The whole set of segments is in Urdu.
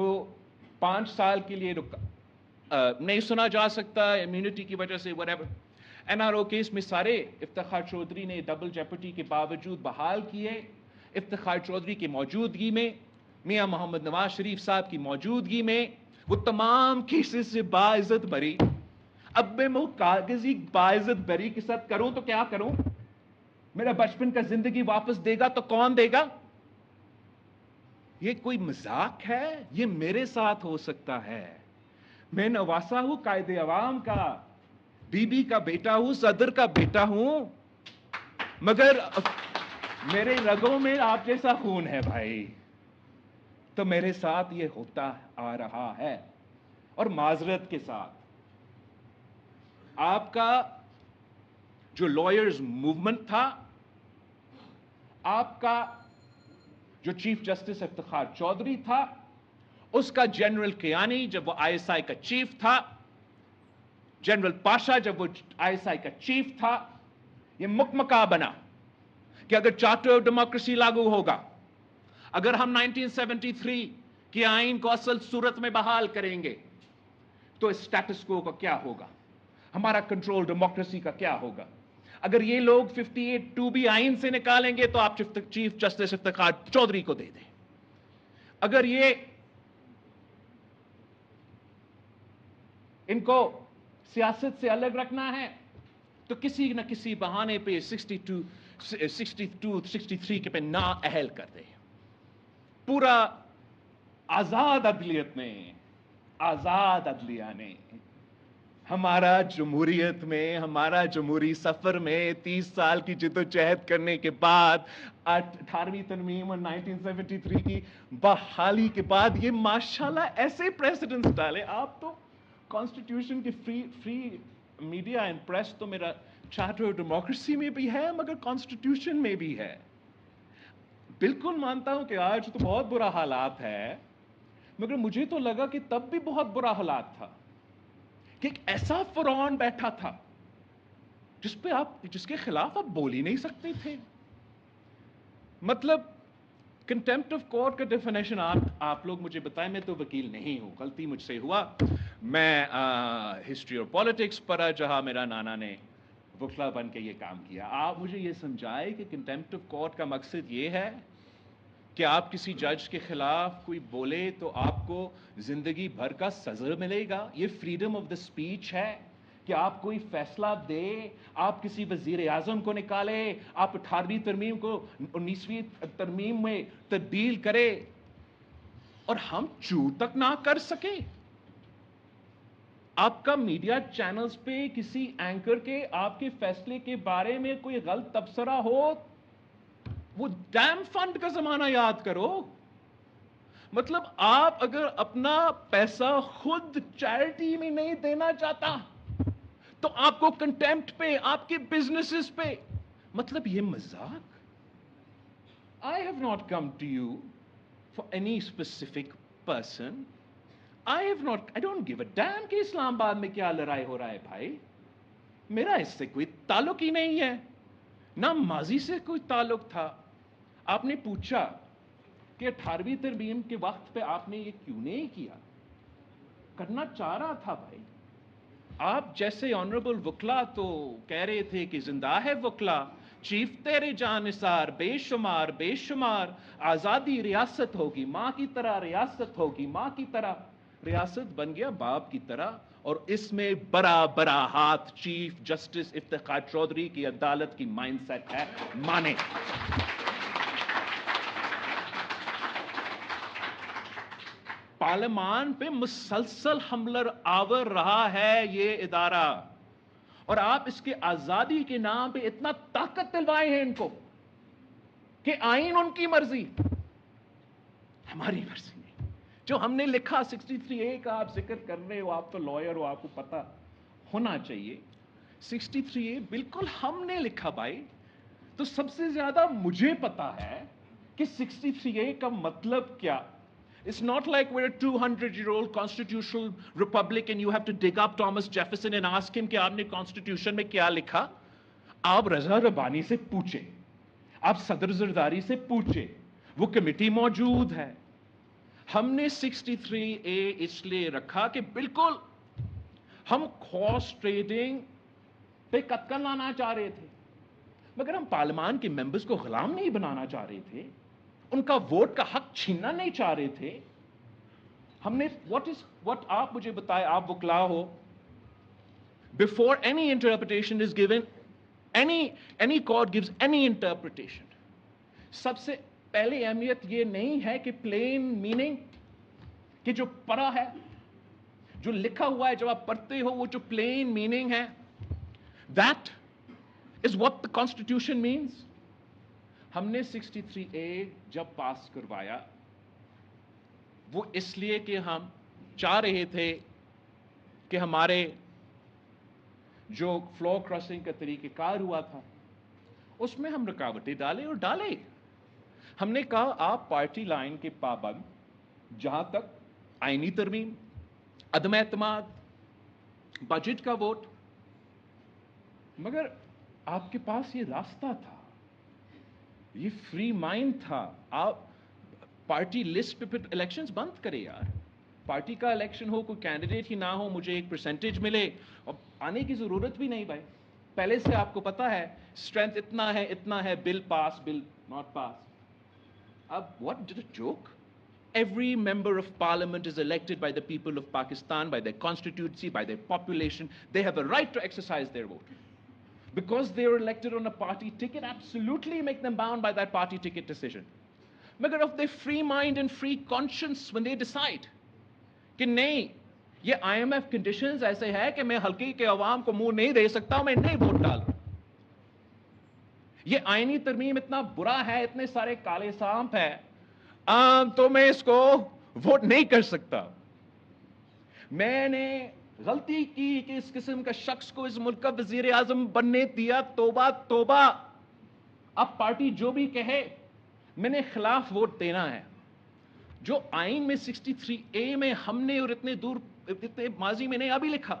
کو 5 سال کے لیے نہیں سنا جا سکتا امیونٹی کی وجہ سے whatever. NRO کیس میں سارے افتخار چودھری نے ڈبل جیپٹی کے باوجود بحال کیے. افتخار چودھری کی موجودگی میں، میاں محمد نواز شریف صاحب کی موجودگی میں وہ تمام کیسز سے باعزت بری. اب میں وہ کاغذی باعزت بری کے ساتھ کروں تو کیا کروں؟ میرا بچپن کا زندگی واپس دے گا تو کون دے گا؟ یہ کوئی مذاق ہے؟ یہ میرے ساتھ ہو سکتا ہے. میں نواسا ہوں قائد عوام کا، بی بی کا بیٹا ہوں، صدر کا بیٹا ہوں، مگر میرے رگوں میں آپ جیسا خون ہے بھائی. تو میرے ساتھ یہ ہوتا آ رہا ہے. اور معذرت کے ساتھ آپ کا جو لائرز موومنٹ تھا، آپ کا جو چیف جسٹس افتخار چودھری تھا، اس کا جنرل کیانی جب وہ آئی ایس آئی کا چیف تھا، جنرل پاشا جب وہ آئی ایس آئی کا چیف تھا، یہ مکمکا بنا کہ اگر چارٹر آف ڈیموکریسی لاگو ہوگا، اگر ہم 1973 کے آئین کو اصل صورت میں بحال کریں گے تو اسٹیٹس کو کا کیا ہوگا، ہمارا کنٹرول ڈیموکریسی کا کیا ہوگا. اگر یہ لوگ 58(2) آئین سے نکالیں گے تو آپ چیف جسٹس افتخار چودھری کو دے دیں. اگر یہ ان کو سیاست سے الگ رکھنا ہے تو کسی نہ کسی بہانے پہ 63 کے پہ نا اہل کر دیں. پورا آزاد عدلیت نے، آزاد عدلیہ نے ہمارا جمہوریت میں، ہمارا جمہوری سفر میں 30 سال کی جدوجہد کرنے کے بعد 18ویں ترمیم اور 1973 کی بحالی کے بعد یہ ماشاءاللہ ایسے پریسیڈنٹس ڈالے. آپ تو کانسٹیٹیوشن کی فری میڈیا اینڈ پریس تو میرا چارٹر آف ڈیموکریسی میں بھی ہے مگر کانسٹیٹیوشن میں بھی ہے. بالکل مانتا ہوں کہ آج تو بہت برا حالات ہے، مگر مجھے تو لگا کہ تب بھی بہت برا حالات تھا کہ ایک ایسا فرعون بیٹھا تھا جس کے خلاف آپ بول ہی نہیں سکتے تھے. مطلب کنٹیمپٹ آف کورٹ کا ڈیفینیشن آپ لوگ مجھے بتائیں. میں تو وکیل نہیں ہوں، غلطی مجھ سے ہوا. میں ہسٹری اور پالیٹکس پڑھا جہاں میرا نانا نے وکلا بن کے یہ کام کیا. آپ مجھے یہ سمجھائے کہ کنٹیمپٹ آف کورٹ کا مقصد یہ ہے کہ آپ کسی جج کے خلاف کوئی بولے تو آپ کو زندگی بھر کا سزا ملے گا؟ یہ فریڈم آف دا اسپیچ ہے کہ آپ کوئی فیصلہ دے، آپ کسی وزیر اعظم کو نکالے، آپ 18ویں ترمیم کو 19ویں ترمیم میں تبدیل کرے اور ہم چو تک نہ کر سکے؟ آپ کا میڈیا چینلز پہ کسی اینکر کے آپ کے فیصلے کے بارے میں کوئی غلط تبصرہ ہو، وہ ڈیم فنڈ کا زمانہ یاد کرو. مطلب آپ اگر اپنا پیسہ خود چیریٹی میں نہیں دینا چاہتا تو آپ کو کنٹیمپٹ پہ، آپ کے بزنسز پہ، مطلب یہ مذاق. I have not come to you for any specific person. I don't give a damn کہ اسلام آباد میں کیا لڑائی ہو رہا ہے بھائی. میرا اس سے کوئی تعلق ہی نہیں ہے، نہ ماضی سے کوئی تعلق تھا. آپ نے پوچھا کہ 18ویں ترمیم کے وقت پہ آپ نے یہ کیوں نہیں کیا؟ کرنا چاہ رہا تھا بھائی. آپ جیسے آنریبل وکلا تو کہہ رہے تھے کہ زندہ ہے وکلا، چیف تیرے جانثار، بے شمار بے شمار، آزادی ریاست ہوگی ماں کی طرح، ریاست ہوگی ماں کی طرح. ریاست بن گیا باپ کی طرح، اور اس میں بڑا بڑا ہاتھ چیف جسٹس افتخار چودھری کی عدالت کی مائنڈ سیٹ ہے. مانے پارلیمان پہ مسلسل حملہ آور رہا ہے یہ ادارہ، اور آپ اس کے آزادی کے نام پہ اتنا طاقت دلوائے ہیں ان کو کہ آئین ان کی مرضی، ہماری مرضی نہیں. جو ہم نے لکھا 63A کا آپ ذکر کر رہے ہو، آپ تو لائر ہو، آپ کو پتا ہونا چاہیے. 63A بالکل ہم نے لکھا بھائی. تو سب سے زیادہ مجھے پتا ہے کہ 63A کا مطلب کیا. It's not like we're a 200-year-old constitutional republic and you have to dig up Thomas Jefferson and ask him کہ آپ نے کانسٹیٹیوشن میں کیا لکھا. آپ رضا ربانی سے پوچھیں، آپ صدر زرداری سے پوچھیں، وہ کمیٹی موجود ہے. ہم نے 63A اس لیے رکھا کہ بالکل ہم ہارس ٹریڈنگ پہ قتل لانا چاہ رہے تھے، مگر ہم پارلیمان کے ممبرز کو غلام نہیں بنانا چاہ رہے تھے، ان کا ووٹ کا حق چھیننا نہیں چاہ رہے تھے. ہم نے what آپ مجھے بتائے، آپ وکلا ہو، before any interpretation is given, any court gives any interpretation, سب سے پہلے اہمیت یہ نہیں ہے کہ پلین میننگ، کہ جو پڑھا ہے، جو لکھا ہوا ہے، جب آپ پڑھتے ہو وہ جو پلین میننگ ہے، that is what the constitution means. ہم نے 63A جب پاس کروایا وہ اس لیے کہ ہم چاہ رہے تھے کہ ہمارے جو فلور کراسنگ کا طریقہ کار ہوا تھا اس میں ہم رکاوٹیں ڈالیں اور ڈالیں. ہم نے کہا آپ پارٹی لائن کے پابند، جہاں تک آئینی ترمیم، عدم اعتماد، بجٹ کا ووٹ، مگر آپ کے پاس یہ راستہ تھا، یہ فری مائنڈ تھا. آپ پارٹی لسٹ پہ پھر الیکشنز بند کرے یار. پارٹی کا الیکشن ہو، کوئی کینڈیڈیٹ ہی نہ ہو، مجھے ایک پرسنٹیج ملے، اور آنے کی ضرورت بھی نہیں بھائی. پہلے سے آپ کو پتا ہے اسٹرینتھ اتنا ہے، بل پاس، بل ناٹ پاس. اب what did a joke? Every member of parliament is elected by the people of Pakistan, by their constituency, by their population. They have a right to exercise their vote. Because they are elected on a party ticket, absolutely make them bound by that party ticket decision. Magar of their free mind and free conscience when they decide کہ نہیں یہ IMF conditions ایسے ہے کہ میں ہلکی کے عوام کو منہ نہیں دے سکتا، میں نہیں ووٹ ڈال. یہ آئینی ترمیم اتنا برا ہے، اتنے سارے کالے سانپ ہے، تو میں اس کو ووٹ نہیں کر سکتا. میں نے غلطی کی کہ اس قسم کا شخص کو اس ملک کا وزیر اعظم بننے دیا. توبہ توبہ. اب پارٹی جو بھی کہے میں نے خلاف ووٹ دینا ہے. جو آئین میں 63A میں ہم نے اور اتنے ماضی میں نے ابھی لکھا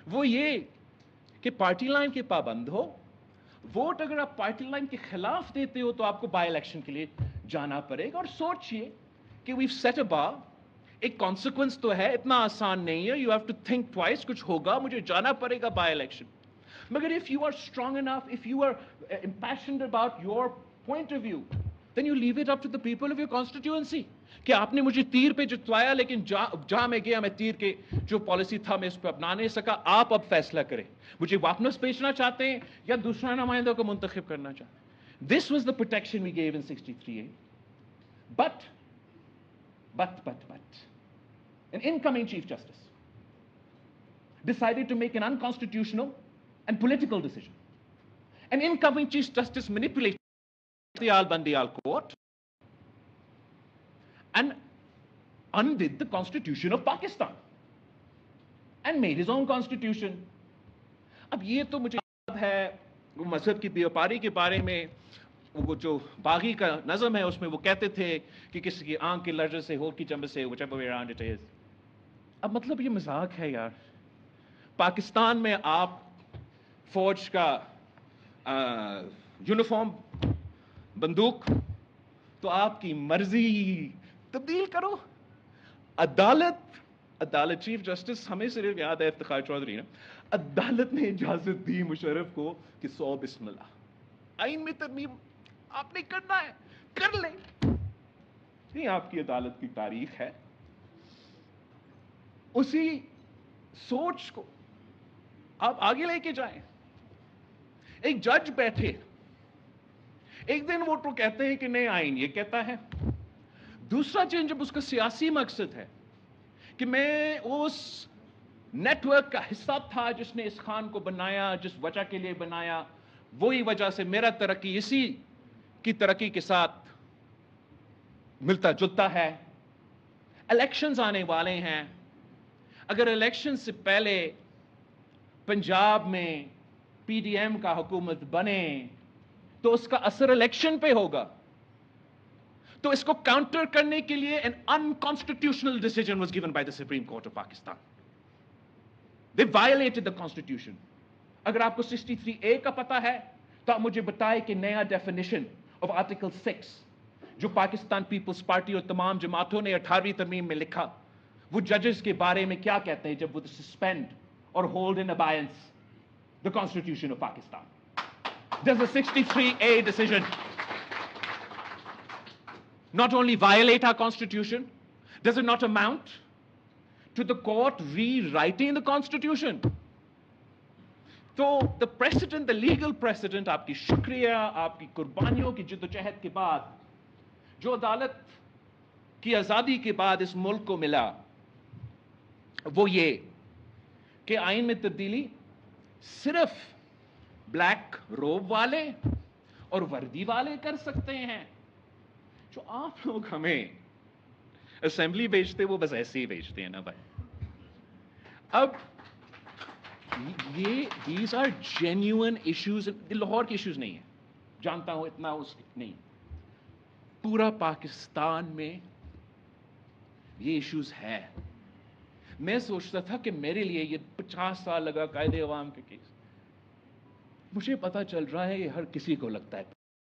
وہ یہ کہ پارٹی لائن کے پابند ہو. ووٹ اگر آپ پارٹی لائن کے خلاف دیتے ہو تو آپ کو بائی الیکشن کے لیے جانا پڑے گا. اور سوچئے کہ we've set a bar, ایک کانسیکوینس تو ہے، اتنا آسان نہیں ہے. You have to think twice, کچھ ہوگا، مجھے جانا پڑے گا بائی الیکشن. مگر if you are strong enough, if you are impassioned about your point of view, then you leave it up to the people of your constituency. کہ آپ نے مجھے تیر پہ جتوایا، لیکن جہاں میں گیا میں تیر کے جو پالیسی تھا میں اس پہ اپنا نہیں سکا. آپ اب فیصلہ کریں، مجھے واپس بیچنا چاہتے ہیں یا دوسرا نمائندہ کو منتخب کرنا چاہتے ہیں. This was the protection we gave in 63A. But an incoming Chief Justice decided to make an unconstitutional and political decision. An incoming Chief Justice manipulated the Al-Bandiyal court and undid the Constitution of Pakistan and made his own constitution. اب یہ تو مجھے یاد ہے مذہب کی بیوپاری کے بارے میں، وہ جو باغی کا نظم ہے اس میں وہ کہتے تھے کہ کسی کی آنکھ کے لرزے سے، ہونٹ کی چمب سے، whichever way around it is. اب مطلب یہ مذاق ہے یار. پاکستان میں آپ فوج کا یونیفارم، بندوق، تو آپ کی مرضی تبدیل کرو. عدالت چیف جسٹس ہمیں صرف یاد ہے افتخار چودھری نے، عدالت نے اجازت دی مشرف کو کہ 100 بسم اللہ. آئین میں ترمیم آپ نے کرنا ہے، کر لیں. یہ آپ کی عدالت کی تاریخ ہے. اسی سوچ کو آپ آگے لے کے جائیں. ایک جج بیٹھے، ایک دن وہ تو کہتے ہیں کہ نہیں آئین یہ کہتا ہے، دوسرا دن جب اس کا سیاسی مقصد ہے کہ میں اس نیٹ ورک کا حصہ تھا جس نے اس خان کو بنایا، جس وجہ کے لیے بنایا، وہی وجہ سے میرا ترقی اسی کی ترقی کے ساتھ ملتا جلتا ہے. الیکشنز آنے والے ہیں، اگر الیکشن سے پہلے پنجاب میں پی ڈی ایم کا حکومت بنے تو اس کا اثر الیکشن پہ ہوگا. تو اس کو کاؤنٹر کرنے کے لیے an unconstitutional decision was given by the Supreme Court of Pakistan. They violated the constitution. اگر آپ کو 63A کا پتا ہے تو آپ مجھے بتائیں کہ نیا definition of Article 6 جو پاکستان پیپلز پارٹی اور تمام جماعتوں نے 18ویں ترمیم میں لکھا، وہ ججز کے بارے میں کیا کہتے ہیں جب وہ سسپینڈ اور hold in abeyance the Constitution of Pakistan. Does the 63A decision not only violate our Constitution, does it not amount to the court rewriting the Constitution? So the precedent, the legal precedent, آپ کی شکریہ، آپ کی قربانیوں کی جدوجہد کے بعد جو عدالت کی آزادی کے بعد اس ملک کو ملا، وہ یہ کہ آئین میں تبدیلی صرف بلیک روب والے اور وردی والے کر سکتے ہیں. جو آپ لوگ ہمیں اسمبلی بھیجتے وہ بس ایسے ہی بھیجتے ہیں نا بھائی. اب یہ these are genuine issues, Lahore کے ایشوز نہیں ہیں، جانتا ہوں اتنا اس نہیں، پورا پاکستان میں یہ ایشوز ہے. میں سوچتا تھا کہ میرے لیے یہ 50 سال لگا قائد عوام کے کیس، مجھے پتا چل رہا ہے یہ ہر کسی کو لگتا ہے.